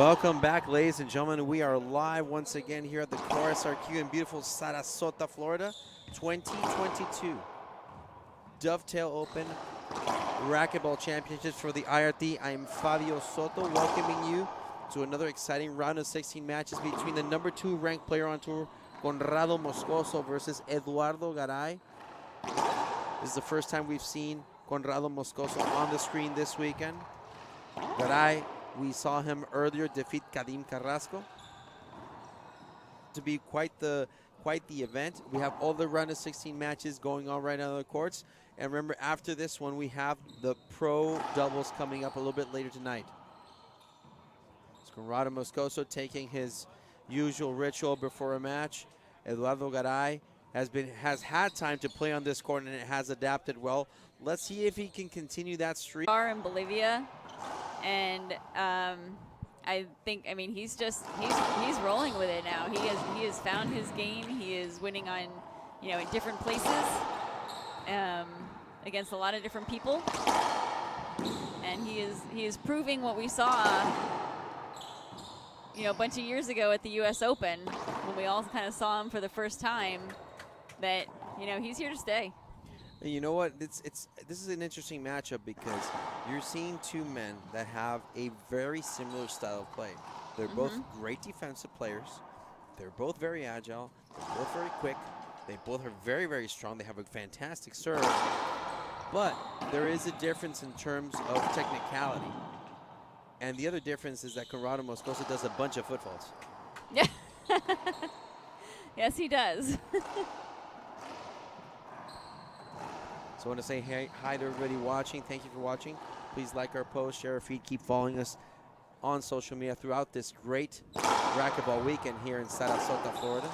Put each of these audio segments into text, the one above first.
Welcome back, ladies and gentlemen. We are live once again here at the QRSRQ in beautiful Sarasota, Florida, 2022 Dovetail Open Racquetball Championships for the IRT. I'm Fabio Soto, welcoming you to another exciting round of 16 matches between the #2 ranked player on tour, Conrado Moscoso, versus Eduardo Garay. This is the first time we've seen Conrado Moscoso on the screen this weekend. Garay, we saw him earlier defeat Kadim Carrasco. To be quite the event. We have all the round of 16 matches going on right now on the courts. And remember, after this one, we have the pro doubles coming up a little bit later tonight. It's Conrado Moscoso taking his usual ritual before a match. Eduardo Garay has had time to play on this court and it has adapted well. Let's see if he can continue that streak. In Bolivia, and I mean, he's rolling with it now. He has found his game. He is winning on, in different places, against a lot of different people, and he is proving what we saw, a bunch of years ago at the U.S. Open when we all kind of saw him for the first time. That he's here to stay. And you know what? This is an interesting matchup because you're seeing two men that have a very similar style of play. They're both great defensive players. They're both very agile. They're both very quick. They both are very, very strong. They have a fantastic serve. But there is a difference in terms of technicality. And the other difference is that Conrado Moscoso does a bunch of footfalls. Yeah. Yes, he does. So I want to say hi to everybody watching. Thank you for watching. Please like our post, share our feed, keep following us on social media throughout this great racquetball weekend here in Sarasota, Florida.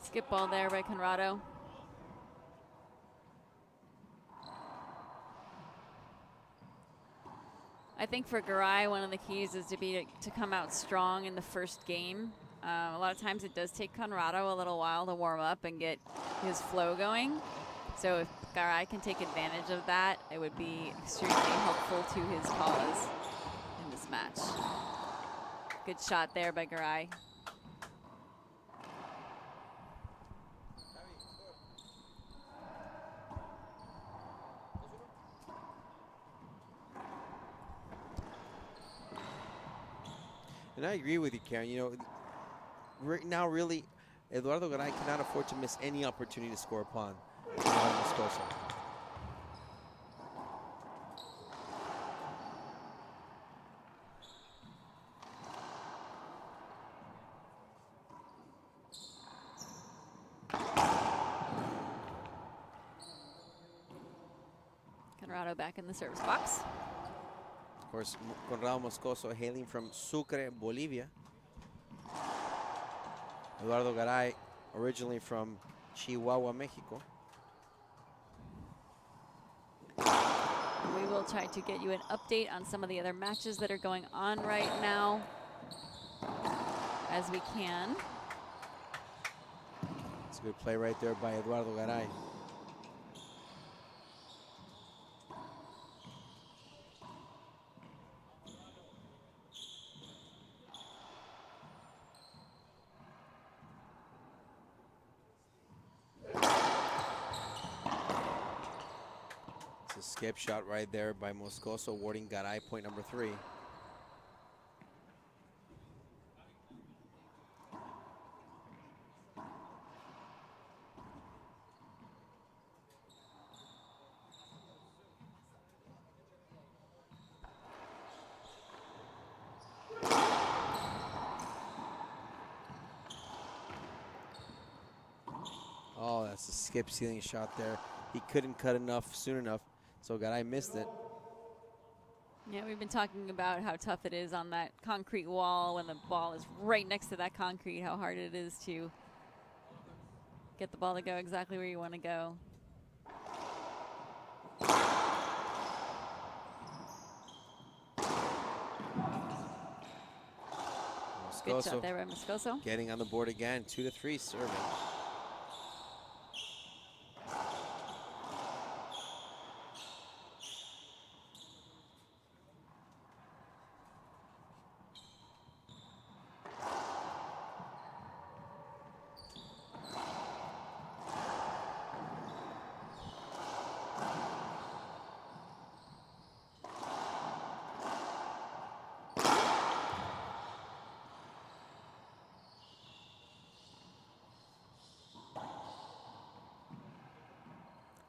Skip ball there by Conrado. I think for Garai, one of the keys is to come out strong in the first game. A lot of times it does take Conrado a little while to warm up and get his flow going. So if Garai can take advantage of that, it would be extremely helpful to his cause in this match. Good shot there by Garai. And I agree with you, Karen. Right now, really, Eduardo Garay cannot afford to miss any opportunity to score upon Moscoso. Conrado back in the service box. Of course, Conrado Moscoso hailing from Sucre, Bolivia. Eduardo Garay originally from Chihuahua, Mexico. We will try to get you an update on some of the other matches that are going on right now as we can. It's a good play right there by Eduardo Garay. Skip shot right there by Moscoso, awarding Garay point number 3. Oh, that's a skip ceiling shot there. He couldn't cut enough soon enough. So Garay missed it. Yeah, we've been talking about how tough it is on that concrete wall when the ball is right next to that concrete, how hard it is to get the ball to go exactly where you want to go. Good shot there by Moscoso. Getting on the board again, 2-3 serving.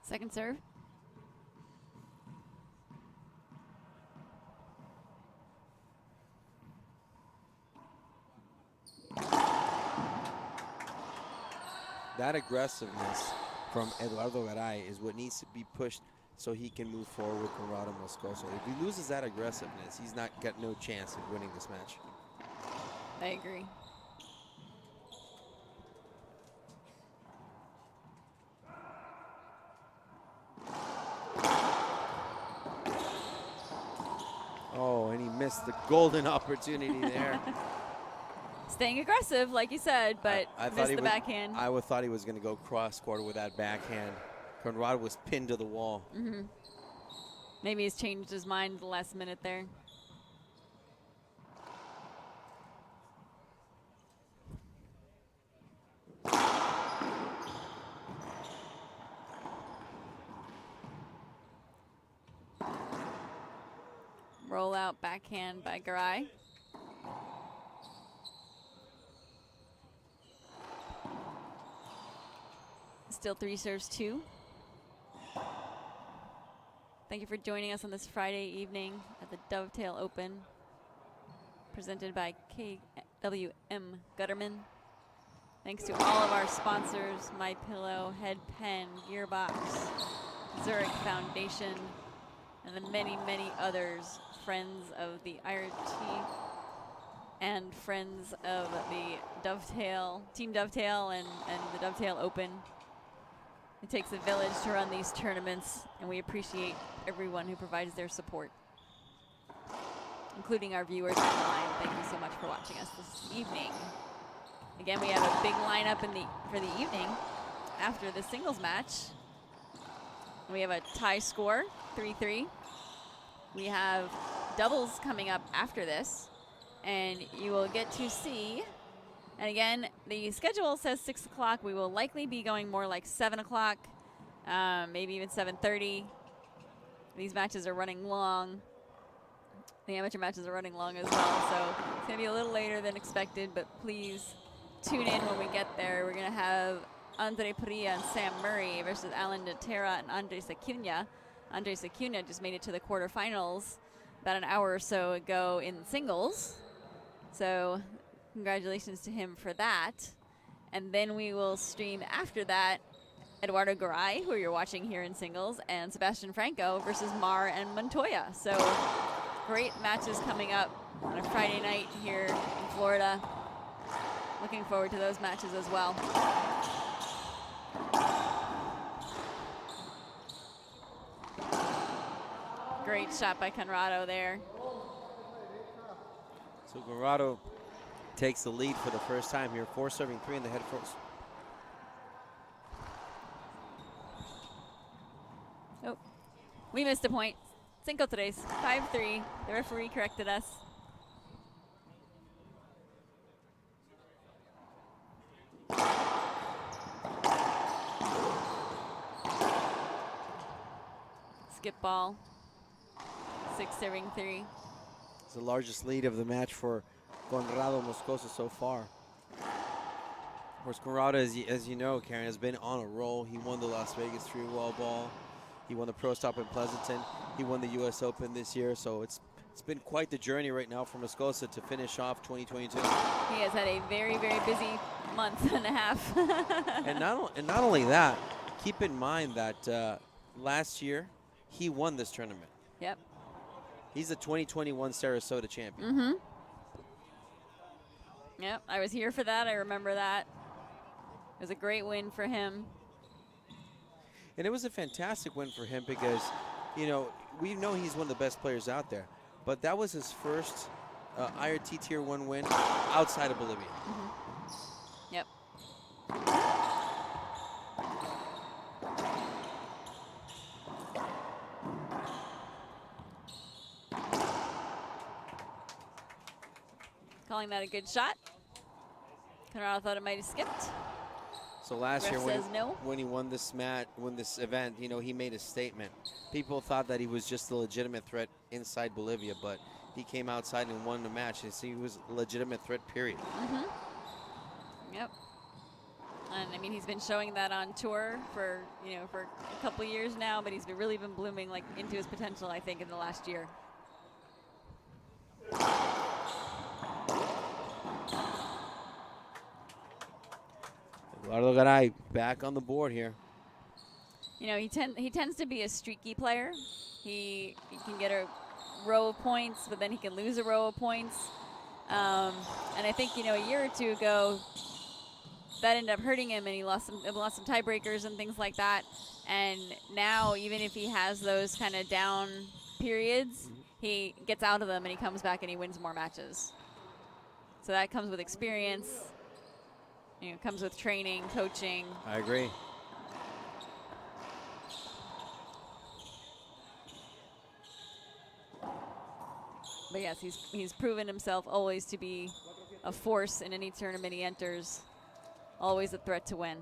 Second serve. That aggressiveness from Eduardo Garay is what needs to be pushed so he can move forward with Conrado Moscoso. If he loses that aggressiveness, he's not got no chance of winning this match. I agree. Oh, and he missed the golden opportunity there. Staying aggressive, like you said, but I missed the backhand. I thought he was going to go cross-court with that backhand. Conrado was pinned to the wall. Mm-hmm. Maybe he's changed his mind the last minute there. Roll out backhand by Garai. Still 3 serves 2. Thank you for joining us on this Friday evening at the Dovetail Open, presented by KWM Gutterman. Thanks to all of our sponsors, MyPillow, Head Pen, Gearbox, Zurich Foundation, and the many, many others, friends of the IRT and friends of the Dovetail, Team Dovetail and the Dovetail Open. It takes a village to run these tournaments, and we appreciate everyone who provides their support, including our viewers online. Thank you so much for watching us this evening. Again, we have a big lineup for the evening after the singles match. We have a tie score, 3-3. We have doubles coming up after this, and you will get to see. And again, the schedule says 6 o'clock. We will likely be going more like 7 o'clock, maybe even 7:30. These matches are running long. The amateur matches are running long as well, so it's going to be a little later than expected, but please tune in when we get there. We're going to have Andre Parilla and Sam Murray versus Alan Natera and Andres Acuna. Andres Acuna just made it to the quarterfinals about an hour or so ago in singles. So congratulations to him for that. And then we will stream after that Eduardo Garay, who you're watching here in singles, and Sebastian Franco versus Mar and Montoya. So great matches coming up on a Friday night here in Florida. Looking forward to those matches as well. Great shot by Conrado there. So Conrado takes the lead for the first time here, 4 serving 3 in the head first. Oh, we missed a point. 5-3. 5-3. The referee corrected us. Skip ball. 6 serving 3. It's the largest lead of the match for Conrado Moscoso so far. Of course, Conrado, as you know, Karen, has been on a roll. He won the Las Vegas 3-wall ball. He won the Pro Stop in Pleasanton. He won the U.S. Open this year. So it's been quite the journey right now for Moscoso to finish off 2022. He has had a very, very busy month and a half. and not only that, keep in mind that last year he won this tournament. Yep. He's the 2021 Sarasota champion. Mm-hmm. Yep, I was here for that. I remember that. It was a great win for him. And it was a fantastic win for him because, you know, we know he's one of the best players out there. But that was his first IRT Tier 1 win outside of Bolivia. Mm-hmm. Yep. Calling that a good shot. Conrado thought it might have skipped. So last Ref year says no. when he won this event, you know, he made a statement. People thought that he was just a legitimate threat inside Bolivia, but he came outside and won the match. And so he was a legitimate threat, period. Mm-hmm. Yep. And I mean, he's been showing that on tour for, you know, for a couple years now, but he's really been blooming like into his potential, I think, in the last year. Eduardo Garay back on the board here. You know, he tends to be a streaky player. He can get a row of points, but then he can lose a row of points. And I think, you know, a year or two ago, that ended up hurting him, and he lost some tiebreakers and things like that. And now, even if he has those kind of down periods, he gets out of them and he comes back and he wins more matches. So that comes with experience. You know, comes with training, coaching. I agree. But yes, he's proven himself always to be a force in any tournament he enters. Always a threat to win.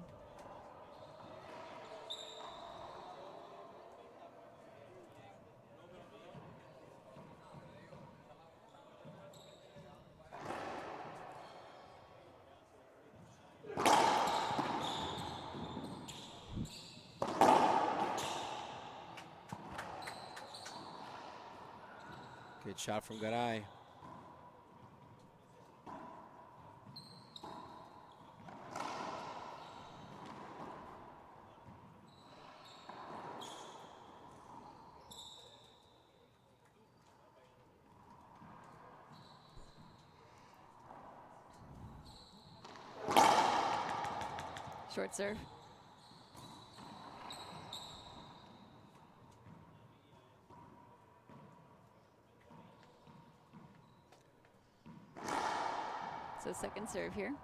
Good shot from Garay. Short serve. So second serve here.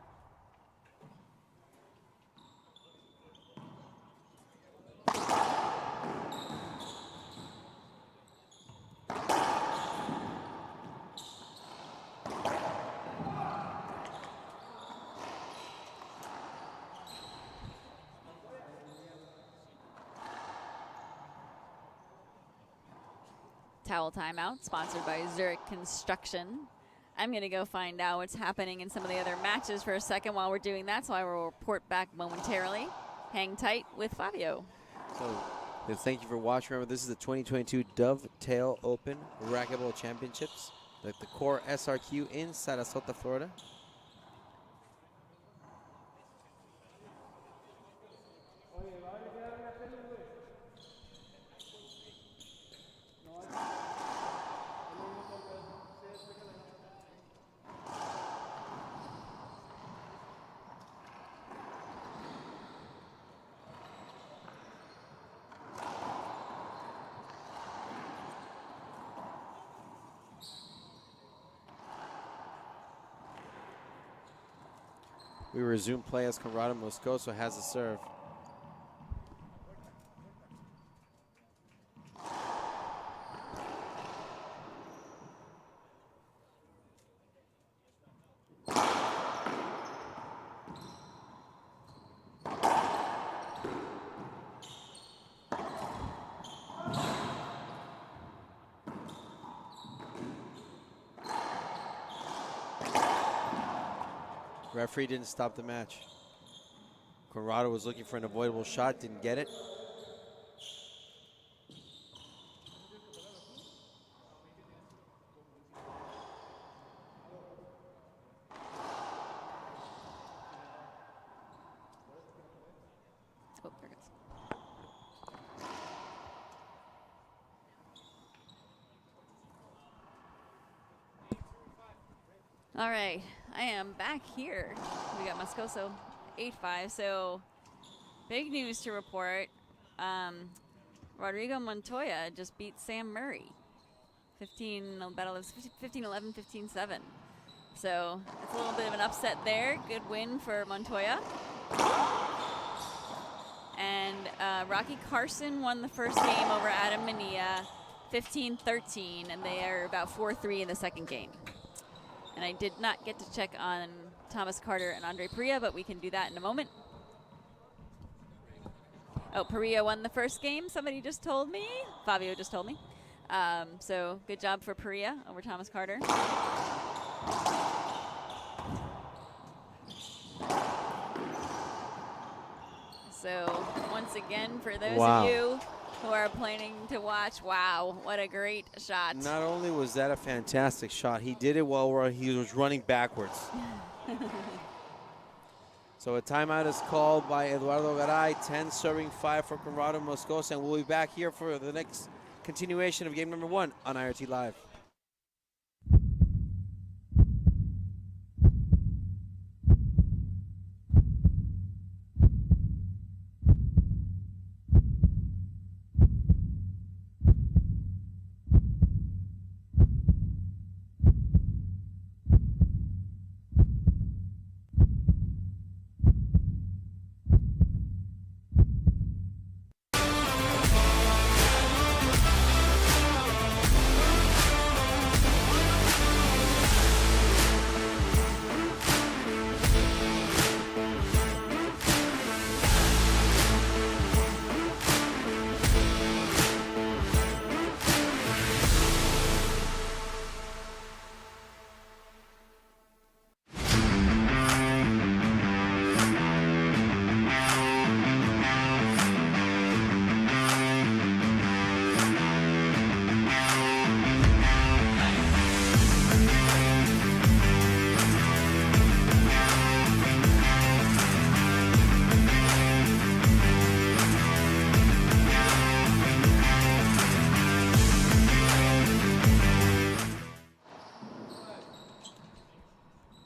Towel timeout, sponsored by Zurich Construction. I'm going to go find out what's happening in some of the other matches for a second while we're doing that, so I will report back momentarily. Hang tight with Fabio. So, thank you for watching. Remember, this is the 2022 Dovetail Open Racquetball Championships, the Core SRQ in Sarasota, Florida. We resume play as Conrado Moscoso has a serve. Referee didn't stop the match. Conrado was looking for an avoidable shot, didn't get it. Oh, there it goes. All right, I am back here. We got Moscoso 8-5. So big news to report. Rodrigo Montoya just beat Sam Murray 15-11, 15-7. So it's a little bit of an upset there. Good win for Montoya. And Rocky Carson won the first game over Adam Mania 15-13, and they are about 4-3 in the second game. And I did not get to check on Thomas Carter and Andre Perea, but we can do that in a moment. Oh, Perea won the first game, somebody just told me. Fabio just told me. So good job for Perea over Thomas Carter. So once again, for those of you who are planning to watch, wow, what a great shot. Not only was that a fantastic shot, he did it while he was running backwards. So a timeout is called by Eduardo Garay, 10 serving 5 for Conrado Moscoso, and we'll be back here for the next continuation of game number 1 on IRT Live.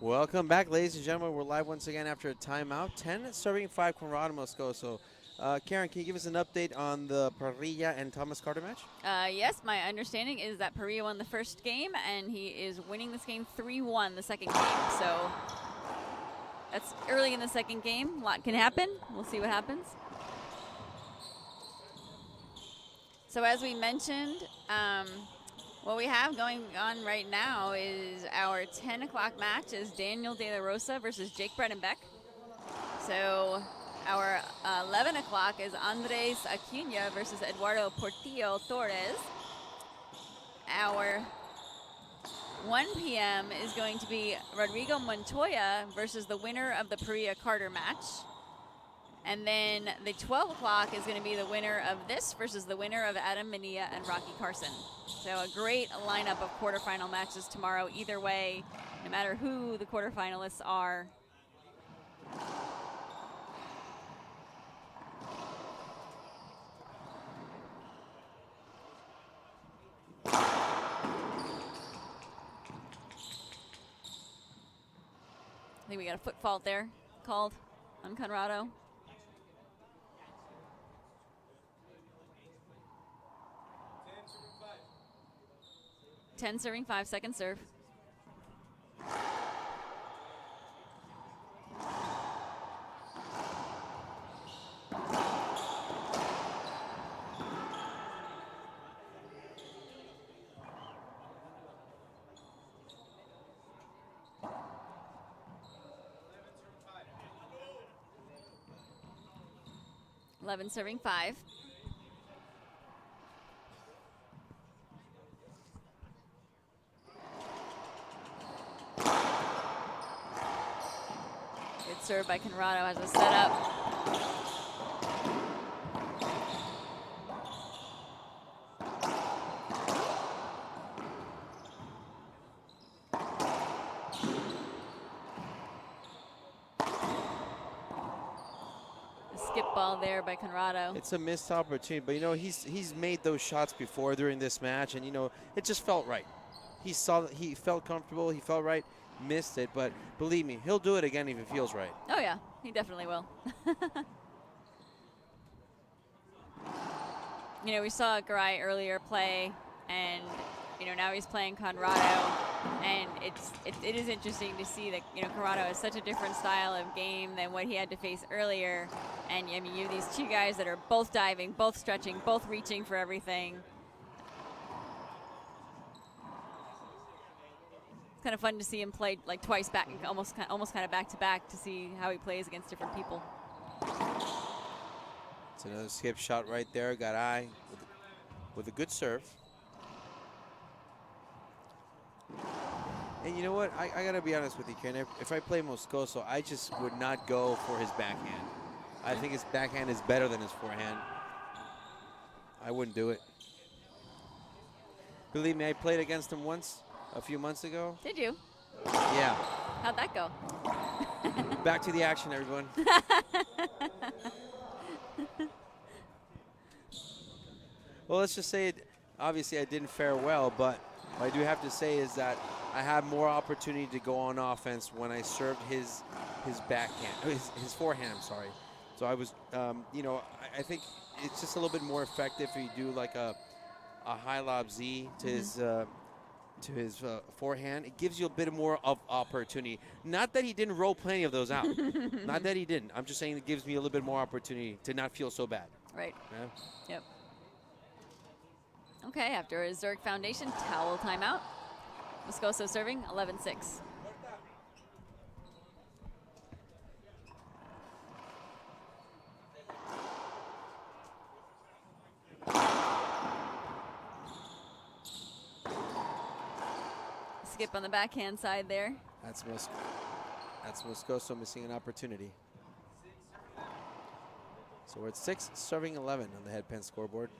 Welcome back, ladies and gentlemen. We're live once again after a timeout. 10 serving 5 Conrado Moscoso. Karen, can you give us an update on the Perea and Thomas Carter match? Yes, my understanding is that Perea won the first game, and he is winning this game 3-1 the second game. So that's early in the second game. A lot can happen. We'll see what happens. So as we mentioned, what we have going on right now is our 10 o'clock match is Daniel De La Rosa versus Jake Bredenbeck. So our 11 o'clock is Andres Acuna versus Eduardo Portillo Torres. Our 1 p.m. is going to be Rodrigo Montoya versus the winner of the Perea Carter match. And then the 12 o'clock is going to be the winner of this versus the winner of Adam Mania and Rocky Carson. So a great lineup of quarterfinal matches tomorrow either way, no matter who the quarterfinalists are. I think we got a foot fault there called on Conrado. 10 serving 5, second serve. Eleven serving 5. Serve by Conrado as a setup. A skip ball there by Conrado. It's a missed opportunity, but you know he's made those shots before during this match, and you know it just felt right. He saw that he felt comfortable, he felt right. missed it, but believe me, he'll do it again if it feels right. Oh yeah, he definitely will. You know, we saw Garai earlier play, and you know, now he's playing Conrado, and it is interesting to see that, you know, Conrado is such a different style of game than what he had to face earlier. And I mean, you have these two guys that are both diving, both stretching, both reaching for everything. It's kind of fun to see him play like twice back, almost kind of back to back, to see how he plays against different people. It's another skip shot right there. Garai with a good serve. And you know what? I got to be honest with you, Ken. If I play Moscoso, I just would not go for his backhand. I think his backhand is better than his forehand. I wouldn't do it. Believe me, I played against him once a few months ago. Did you? Yeah. How'd that go? Back to the action, everyone. Well, let's just say it. Obviously, I didn't fare well, but what I do have to say is that I had more opportunity to go on offense when I served his backhand, his forehand. I'm sorry. So I was, you know, I think it's just a little bit more effective if you do like a high lob Z to his forehand. It gives you a bit more of opportunity. Not that he didn't roll plenty of those out. Not that he didn't. I'm just saying it gives me a little bit more opportunity to not feel so bad. Right. Yeah? Yep. Okay, after a Zurich Foundation towel timeout. Moscoso serving 11-6. Skip on the backhand side there. That's Moscoso missing an opportunity. So we're at 6, serving 11 on the head pin scoreboard.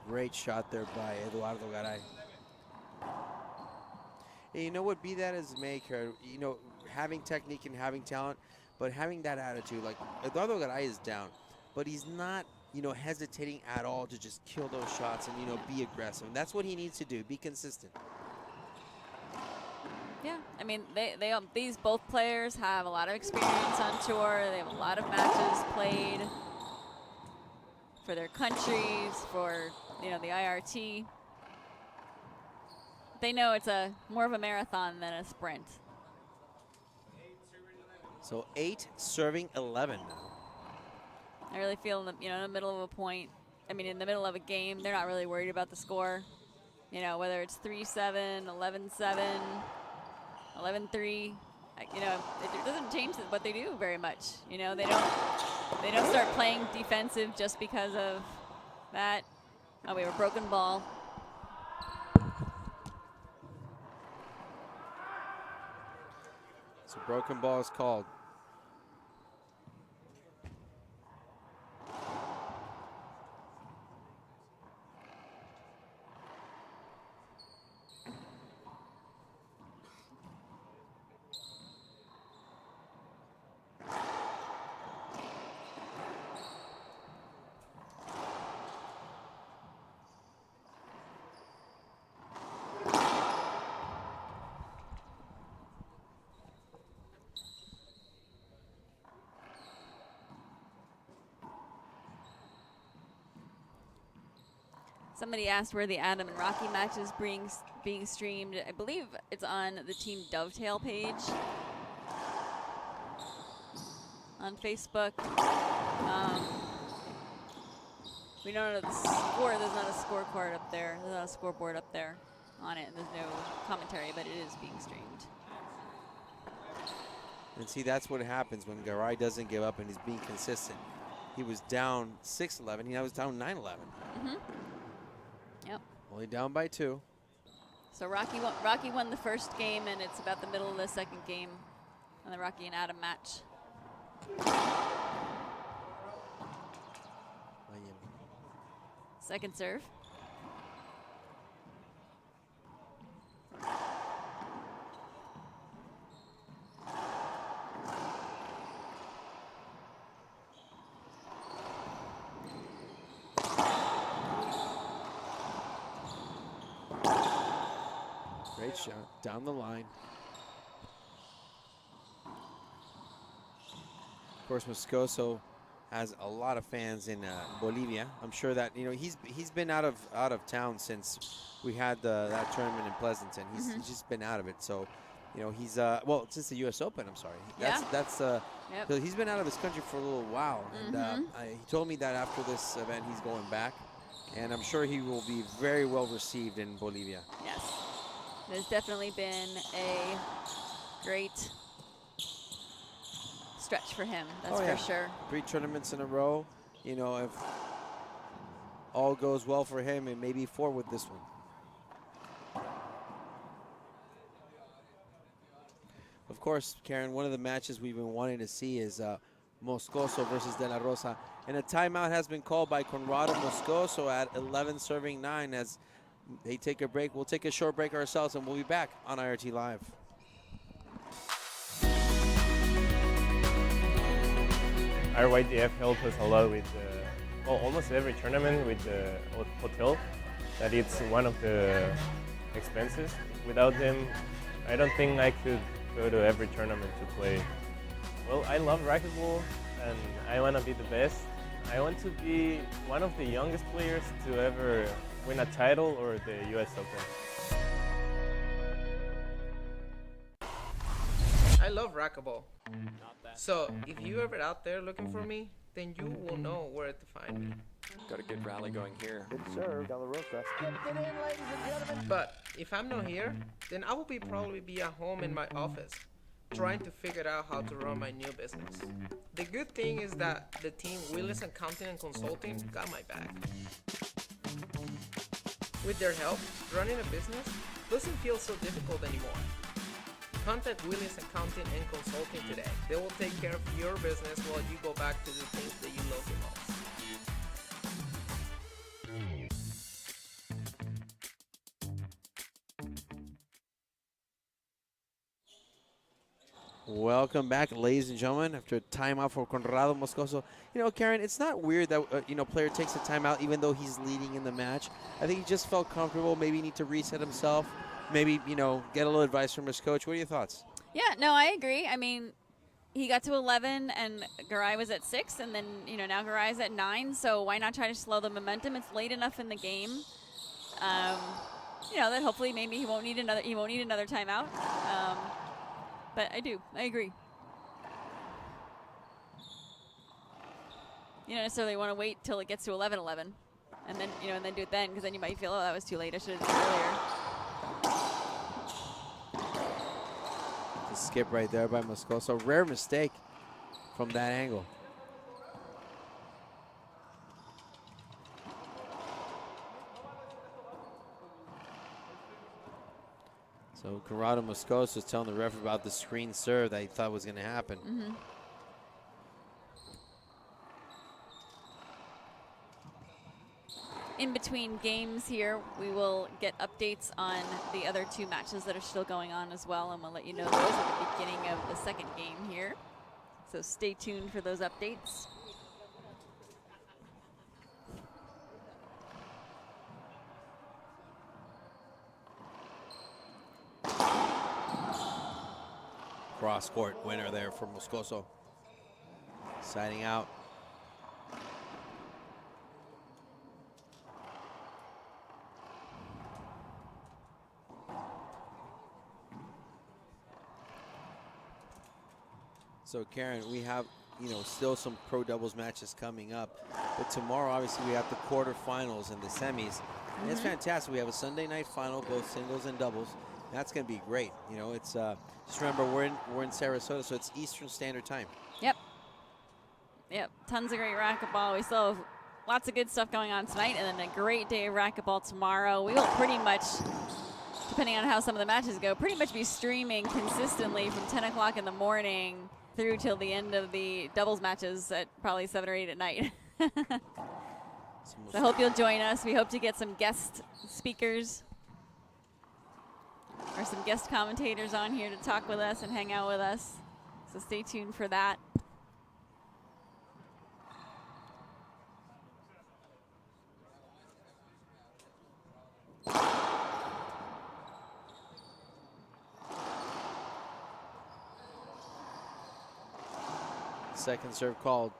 Great shot there by Eduardo Garay. And you know what? Be that as it may, you know, having technique and having talent, but having that attitude, like Eduardo Garay is down, but he's not, you know, hesitating at all to just kill those shots and, you know, be aggressive. And that's what he needs to do, be consistent. Yeah, I mean, these both players have a lot of experience on tour. They have a lot of matches played for their countries, for, you know, the IRT. They know it's more of a marathon than a sprint. So 8 serving 11 now. I really feel in the middle of a point. I mean, in the middle of a game, they're not really worried about the score. You know, whether it's 3-7, 11-7, 11-3. You know, it doesn't change what they do very much. You know, they don't start playing defensive just because of that. Oh, we have a broken ball. So broken ball is called. Somebody asked where the Adam and Rocky match is being streamed. I believe it's on the Team Dovetail page on Facebook. We don't know the score. There's not a scorecard up there. There's not a scoreboard up there on it. There's no commentary, but it is being streamed. And see, that's what happens when Garai doesn't give up and he's being consistent. He was down 6-11. He now was down 9-11. Yep. Only down by 2. So Rocky won the first game, and it's about the middle of the second game on the Rocky and Adam match. Second serve. Great shot down the line. Of course, Moscoso has a lot of fans in Bolivia. I'm sure that he's been out of town since we had that tournament in Pleasanton. He's just been out of it. So, he's well, since the U.S. Open. I'm sorry. That's so he's been out of this country for a little while, and he told me that after this event he's going back, and I'm sure he will be very well received in Bolivia. Yes, there's definitely been a great stretch for him, that's for sure. 3 tournaments in a row. If all goes well for him, and maybe 4 with this one. Of course, Karen, one of the matches we've been wanting to see is Moscoso versus De La Rosa. And a timeout has been called by Conrado Moscoso at 11 serving 9 as they take a break. We'll take a short break ourselves, and we'll be back on IRT Live. RYDF helped us a lot with almost every tournament with the hotel. That it's one of the expenses. Without them, I don't think I could go to every tournament to play. Well, I love racquetball and I want to be the best. I want to be one of the youngest players to ever win a title or the US Open. I love racquetball. So if you're ever out there looking for me, then you will know where to find me. Got a good rally going here. Good serve, De La Rosa. But if I'm not here, then I will probably be at home in my office, trying to figure out how to run my new business. The good thing is that the team Willis Accounting and Consulting got my back. With their help, running a business doesn't feel so difficult anymore. Contact Willis Accounting and Consulting today. They will take care of your business while you go back to the things that you love the most. Welcome back, ladies and gentlemen, after a timeout for Conrado Moscoso. Karen, it's not weird that player takes a timeout even though he's leading in the match. I think he just felt comfortable, maybe need to reset himself, maybe, get a little advice from his coach. What are your thoughts? Yeah, no, I agree. I mean, he got to 11 and Garai was at 6, and then, now Garai's at 9, so why not try to slow the momentum? It's late enough in the game. That hopefully maybe he won't need another timeout. But I agree. You don't necessarily want to wait till it gets to 11-11 and then, and then do it then, because then you might feel, oh, that was too late. I should have done it earlier. The skip right there by Moscoso. Rare mistake from that angle. So Conrado Moscoso is telling the ref about the screen serve that he thought was going to happen. In between games here, we will get updates on the other 2 matches that are still going on as well, and we'll let you know those at the beginning of the second game here. So stay tuned for those updates. Cross-court winner there for Moscoso. Siding out. So Karen, we have, still some pro doubles matches coming up. But tomorrow, obviously, we have the quarterfinals and the semis. And it's fantastic. We have a Sunday night final, both singles and doubles. That's going to be great. It's just remember we're in Sarasota, so it's Eastern Standard Time. Yep. Tons of great racquetball. We still have lots of good stuff going on tonight, and then a great day of racquetball tomorrow. We will pretty much depending on how some of the matches go, pretty much be streaming consistently from 10 o'clock in the morning through till the end of the doubles matches at probably 7 or 8 at night. So I hope you'll join us. We hope to get some guest speakers or some guest commentators on here to talk with us and hang out with us. So stay tuned for that. Second serve called.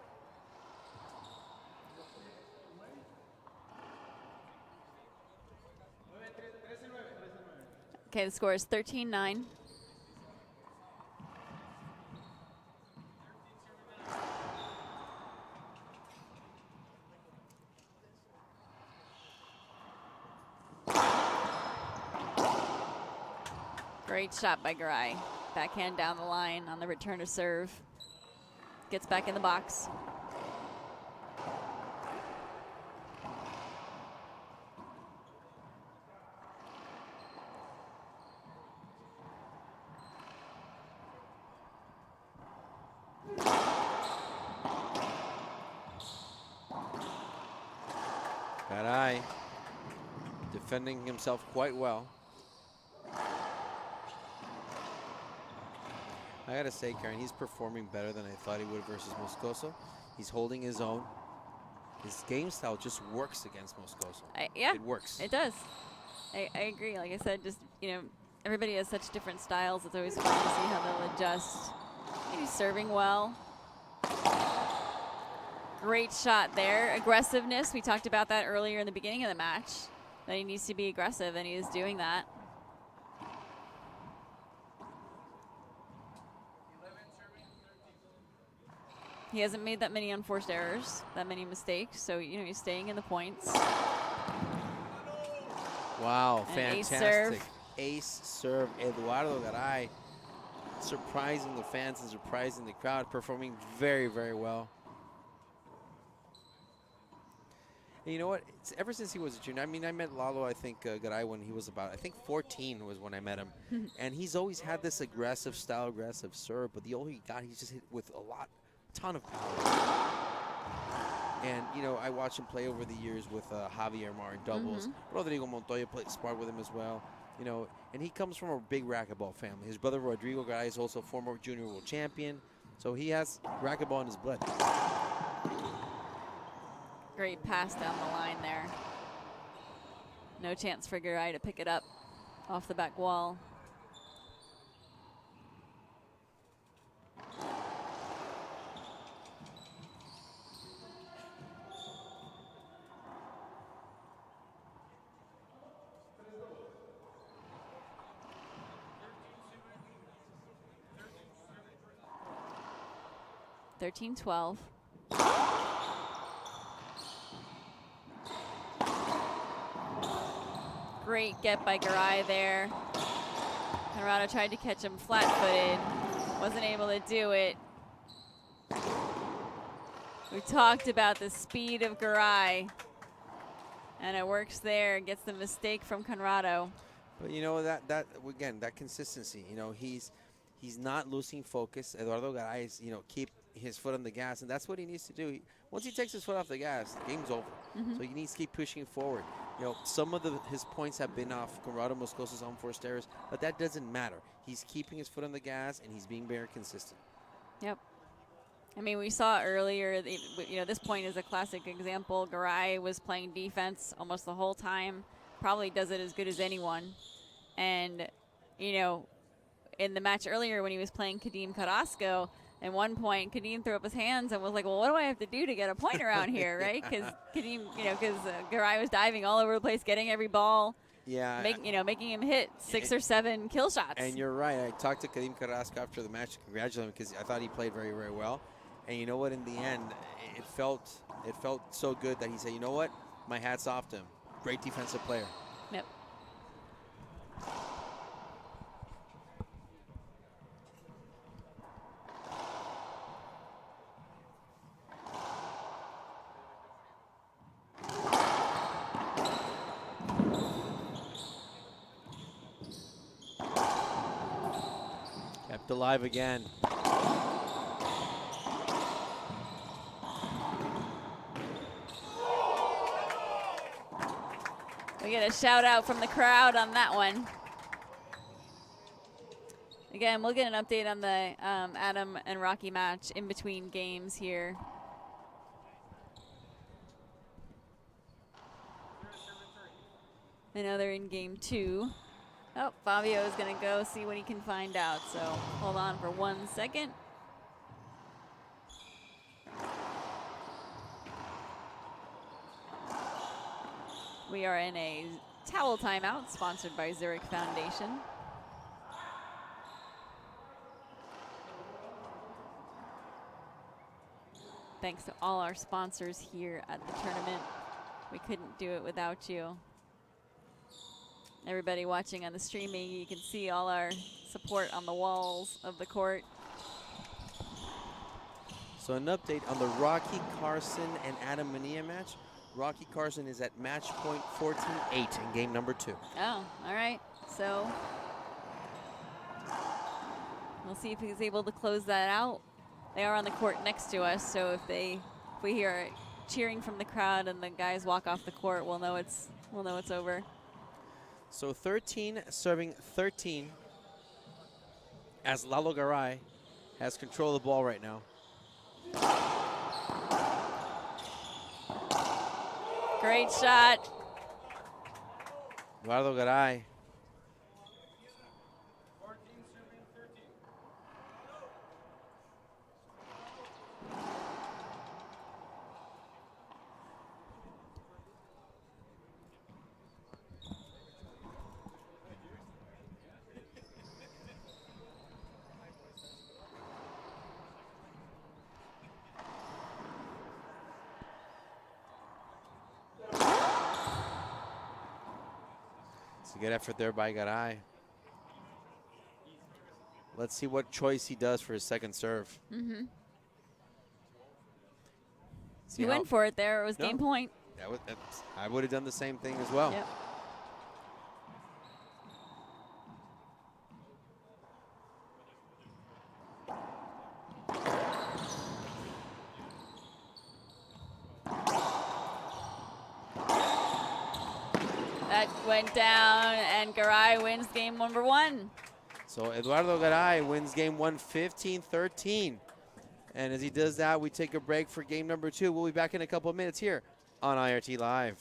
Okay, the score is 13-9. Great shot by Garai. Backhand down the line on the return to serve. Gets back in the box. Garai defending himself quite well. I gotta say, Karen, he's performing better than I thought he would versus Moscoso. He's holding his own. His game style just works against Moscoso. Yeah, it works. It does. I agree. Like I said, just, everybody has such different styles. It's always fun to see how they'll adjust. He's serving well. Great shot there. Aggressiveness. We talked about that earlier in the beginning of the match, that he needs to be aggressive, and he is doing that. He hasn't made that many unforced errors, that many mistakes, so he's staying in the points. Wow, And fantastic. Ace serve, Eduardo Garay, surprising the fans and surprising the crowd, performing very, very well. And you know what? It's ever since he was a junior, I mean, I met Lalo, I think, Garay when he was about, I think 14 was when I met him. And he's always had this aggressive style, aggressive serve, but the older he got, he's just hit with a ton of power. And, I watched him play over the years with Javier Mar in doubles. Rodrigo Montoya sparred with him as well. And he comes from a big racquetball family. His brother Rodrigo Garay is also a former junior world champion. So he has racquetball in his blood. Great pass down the line there. No chance for Garay to pick it up off the back wall. (13-12). Great get by Garay there. Conrado tried to catch him flat-footed. Wasn't able to do it. We talked about the speed of Garay. And it works there. Gets the mistake from Conrado. But again, that consistency. He's not losing focus. Eduardo Garay is, keep his foot on the gas, and that's what he needs to do. Once he takes his foot off the gas, the game's over. So he needs to keep pushing forward. Some of his points have been off Conrado Moscoso's unforced errors, but that doesn't matter. He's keeping his foot on the gas, and he's being very consistent. Yep. I mean, we saw earlier, this point is a classic example. Garay was playing defense almost the whole time. Probably does it as good as anyone. And, in the match earlier when he was playing Kadim Carrasco, at one point, Kadim threw up his hands and was like, well, what do I have to do to get a point around here, right? Because Kadim, because Garay was diving all over the place, getting every ball. Yeah. Making him hit 6 or 7 kill shots. And you're right. I talked to Kadim Carrasco after the match to congratulate him because I thought he played very, very well. And you know what? In the end, it felt so good that he said, you know what? My hat's off to him. Great defensive player. Yep. the live again. We get a shout out from the crowd on that one. Again, we'll get an update on the Adam and Rocky match in between games here. I know they're in game 2. Oh, Fabio is going to go see what he can find out. So hold on for 1 second. We are in a towel timeout sponsored by Zurich Foundation. Thanks to all our sponsors here at the tournament. We couldn't do it without you. Everybody watching on the streaming, you can see all our support on the walls of the court. So an update on the Rocky Carson and Adam Mania match. Rocky Carson is at match point 14-8 in game number 2. Oh, all right. So we'll see if he's able to close that out. They are on the court next to us, so if we hear cheering from the crowd and the guys walk off the court, we'll know it's over. So 13 serving 13 as Lalo Garai has control of the ball right now. Great shot. Eduardo Garay. It's a good effort there by Garay. Let's see what choice he does for his second serve. Mm-hmm. See He went for it there. It was game point. I would have done the same thing as well. Yep. That went down, and Garai wins game number 1. So Eduardo Garay wins game 1 15-13. And as he does that, we take a break for game number 2. We'll be back in a couple of minutes here on IRT Live.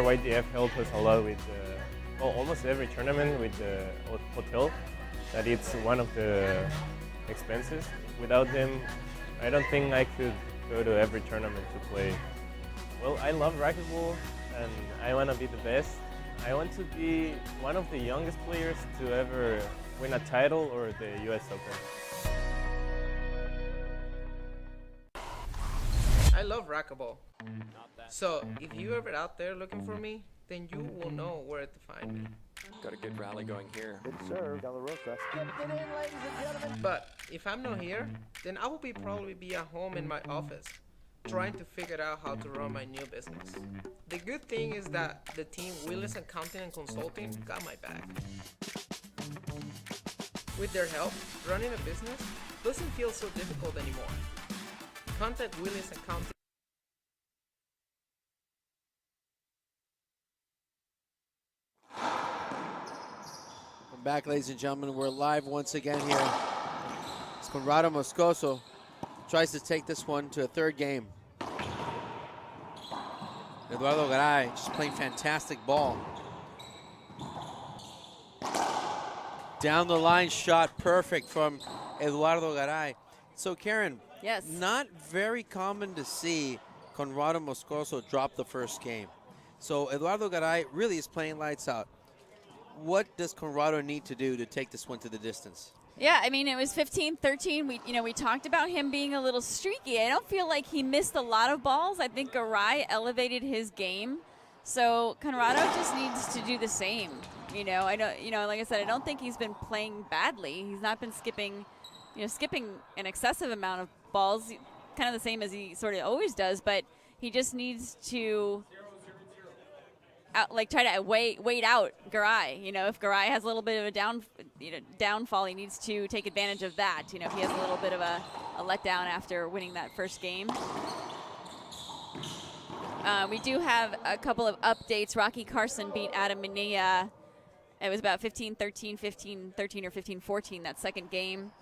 RYDF helped us a lot with almost every tournament with the hotel. That it's one of the expenses. Without them, I don't think I could go to every tournament to play. Well, I love racquetball and I want to be the best. I want to be one of the youngest players to ever win a title or the US Open. I love racquetball. So if you're ever out there looking for me, then you will know where to find me. Got a good rally going here. Good serve, De La Rosa. But if I'm not here, then I will probably be at home in my office, trying to figure out how to run my new business. The good thing is that the team Willis Accounting and Consulting got my back. With their help, running a business doesn't feel so difficult anymore. Contact Willis Accounting. Welcome back, ladies and gentlemen. We're live once again here. It's Conrado Moscoso tries to take this one to a third game. Eduardo Garay just playing fantastic ball. Down the line shot, perfect from Eduardo Garay. So Karen, Yes. not very common to see Conrado Moscoso drop the first game. So Eduardo Garay really is playing lights out. What does Conrado need to do to take this one to the distance? Yeah, I mean, it was 15-13. We talked about him being a little streaky. I don't feel like he missed a lot of balls. I think Garay elevated his game. So Conrado just needs to do the same. I don't, like I said, I don't think he's been playing badly. He's not been skipping an excessive amount of balls, kind of the same as he sort of always does, but he just needs to try to wait out Garay. If Garay has a little bit of a downfall, he needs to take advantage of that. If he has a little bit of a letdown after winning that first game. We do have a couple of updates. Rocky Carson beat Adam Minilla. It was about 15-13, 15-13 or 15-14 that second game.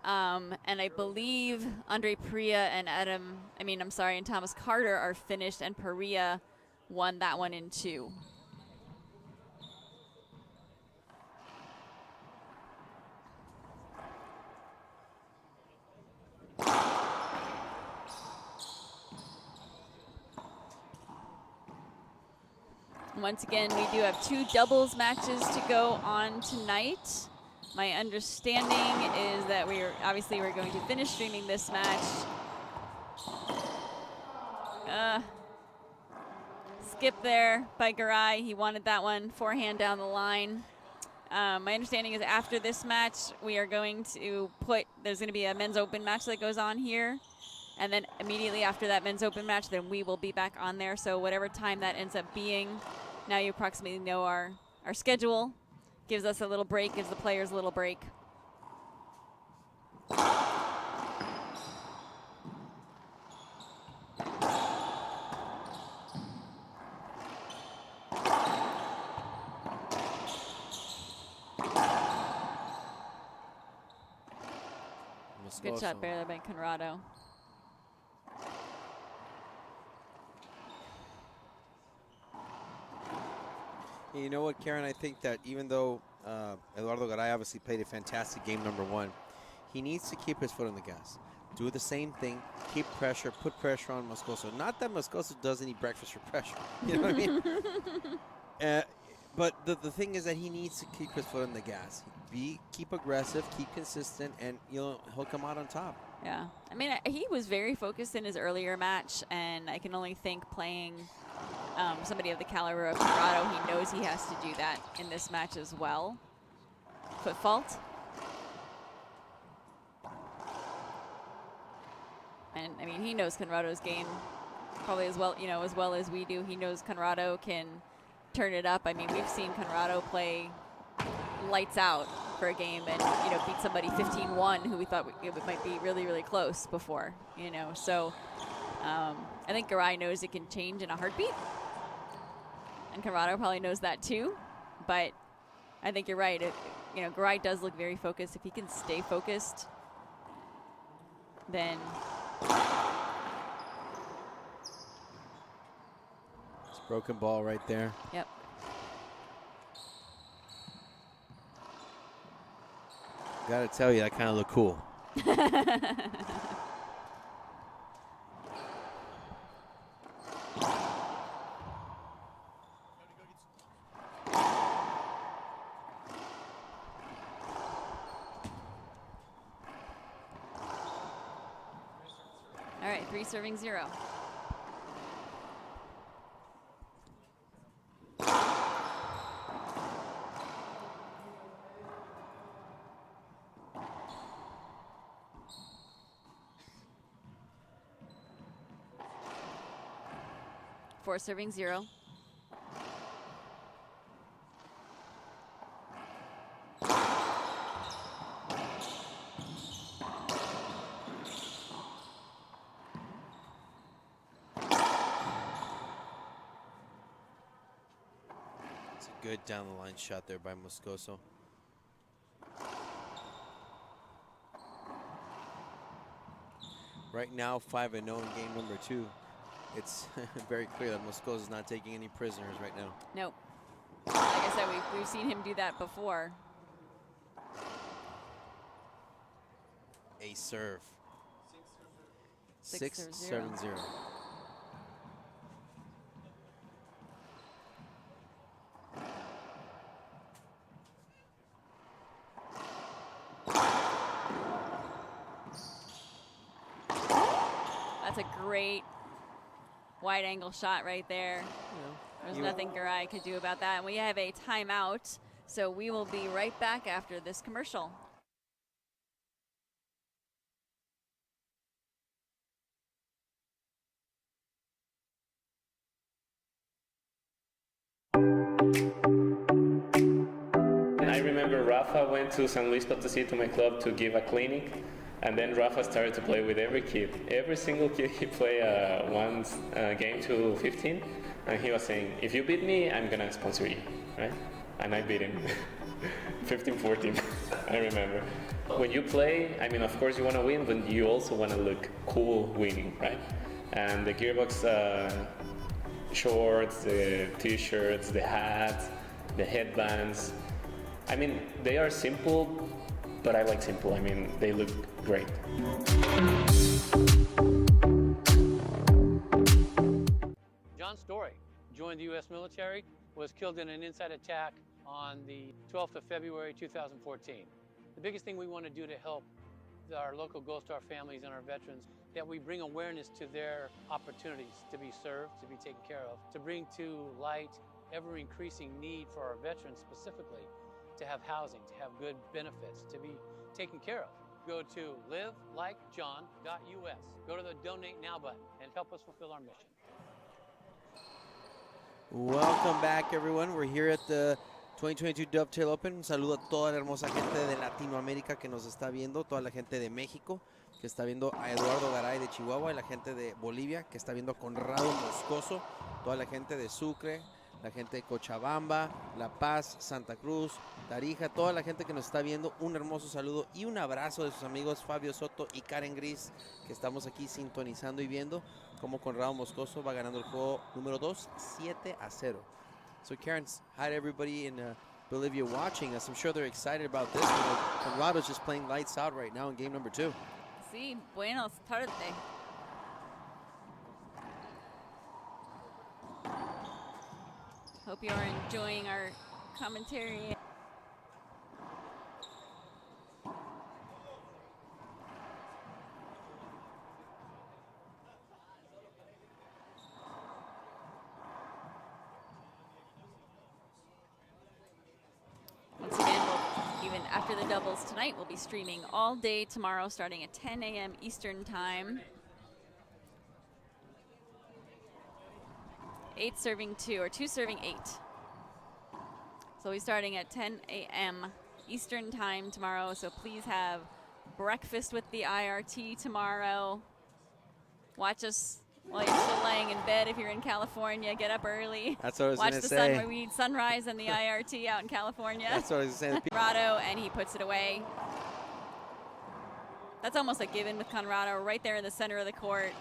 And I believe Andre Priya and and Thomas Carter are finished, and Perea won that one in 2. Once again, we do have 2 doubles matches to go on tonight. My understanding is that we're going to finish streaming this match. Skip there by Garay. He wanted that one forehand down the line. My understanding is after this match, we are going to there's going to be a men's open match that goes on here. And then immediately after that men's open match, then we will be back on there. So whatever time that ends up being, now you approximately know our schedule. Gives us a little break, gives the players a little break. Good shot there by Conrado. You know what, Karen? I think that even though Eduardo Garay obviously played a fantastic game number 1, he needs to keep his foot on the gas. Do the same thing. Keep pressure. Put pressure on Moscoso. Not that Moscoso doesn't eat breakfast for pressure. You know what I mean? But the thing is that he needs to keep his foot on the gas. Keep aggressive, keep consistent, and he'll come out on top. Yeah. I mean, he was very focused in his earlier match, and I can only think playing somebody of the caliber of Conrado, he knows he has to do that in this match as well. Foot fault. And I mean, he knows Conrado's game probably as well as we do. He knows Conrado can turn it up. I mean, we've seen Conrado play lights out for a game and beat somebody 15-1 who we thought it might be really, really close before. So I think Garay knows it can change in a heartbeat. And Conrado probably knows that too, but I think you're right. Garay does look very focused. If he can stay focused, then it's Broken ball right there. Yep. Gotta tell you, that kind of looked cool. All right, 3 serving 0. Four serving 0. It's a good down the line shot there by Moscoso. Right now, 5-0 in game number 2. It's very clear that Moscoso is not taking any prisoners right now. Nope. Like I said, we've seen him do that before. A serve. 6 6 serve 7 0. That's a great wide angle shot right there. There's nothing Garai could do about that. And we have a timeout, so we will be right back after this commercial. I remember Rafa went to San Luis Potosí to my club to give a clinic, and then Rafa started to play with every kid. Every single kid he played one game to 15, and he was saying, if you beat me, I'm gonna sponsor you, right? And I beat him, 15-14, I remember. When you play, I mean, of course you wanna win, but you also wanna look cool winning, right? And the Gearbox shorts, the t-shirts, the hats, the headbands, I mean, they are simple, but I like simple. I mean, they look great. John Story joined the U.S. military, was killed in an inside attack on the 12th of February 2014. The biggest thing we want to do to help our local Gold Star families and our veterans, that we bring awareness to their opportunities to be served, to be taken care of, to bring to light ever-increasing need for our veterans specifically, to have housing, to have good benefits, to be taken care of. Go to livelikejohn.us. Go to the Donate Now button and help us fulfill our mission. Welcome back, everyone. We're here at the 2022 Dovetail Open. Un saludo a toda la hermosa gente de Latinoamérica que nos está viendo, toda la gente de México que está viendo a Eduardo Garay de Chihuahua y la gente de Bolivia que está viendo a Conrado Moscoso, toda la gente de Sucre, la gente de Cochabamba, La Paz, Santa Cruz, Tarija, toda la gente que nos está viendo, un hermoso saludo y un abrazo de sus amigos Fabio Soto y Karen Gris, que estamos aquí sintonizando y viendo cómo Conrado Moscoso va ganando el juego número 2, 7-0. So Karen, hi to everybody in Bolivia watching us. I'm sure they're excited about this. Conrado's just playing lights out right now in game number 2. Sí, buenos tardes. Hope you are enjoying our commentary. Once again, even after the doubles tonight, we'll be streaming all day tomorrow starting at 10 a.m. Eastern Time. 8 serving 2, or 2 serving 8. So we'll be starting at 10 a.m. Eastern Time tomorrow, so please have breakfast with the IRT tomorrow. Watch us while you're still laying in bed if you're in California. Get up early. That's what I was Watch going to the say. sun. We need sunrise and the IRT out in California. That's what I was saying. Conrado, and he puts it away. That's almost a given with Conrado, right there in the center of the court.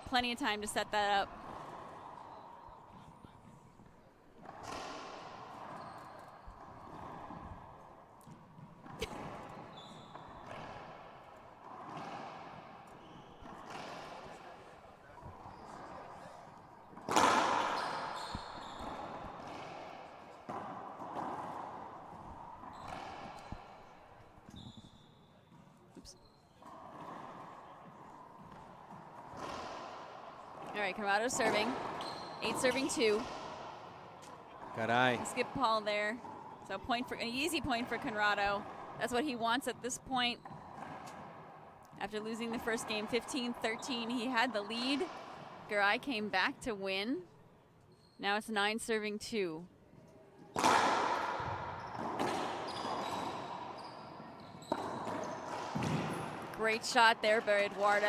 Plenty of time to set that up. All right, Conrado serving. 8 serving 2. Garai. Skip Paul there. So point for an easy point for Conrado. That's what he wants at this point. After losing the first game 15-13, he had the lead. Garai came back to win. Now it's 9 serving 2. Great shot there by Eduardo.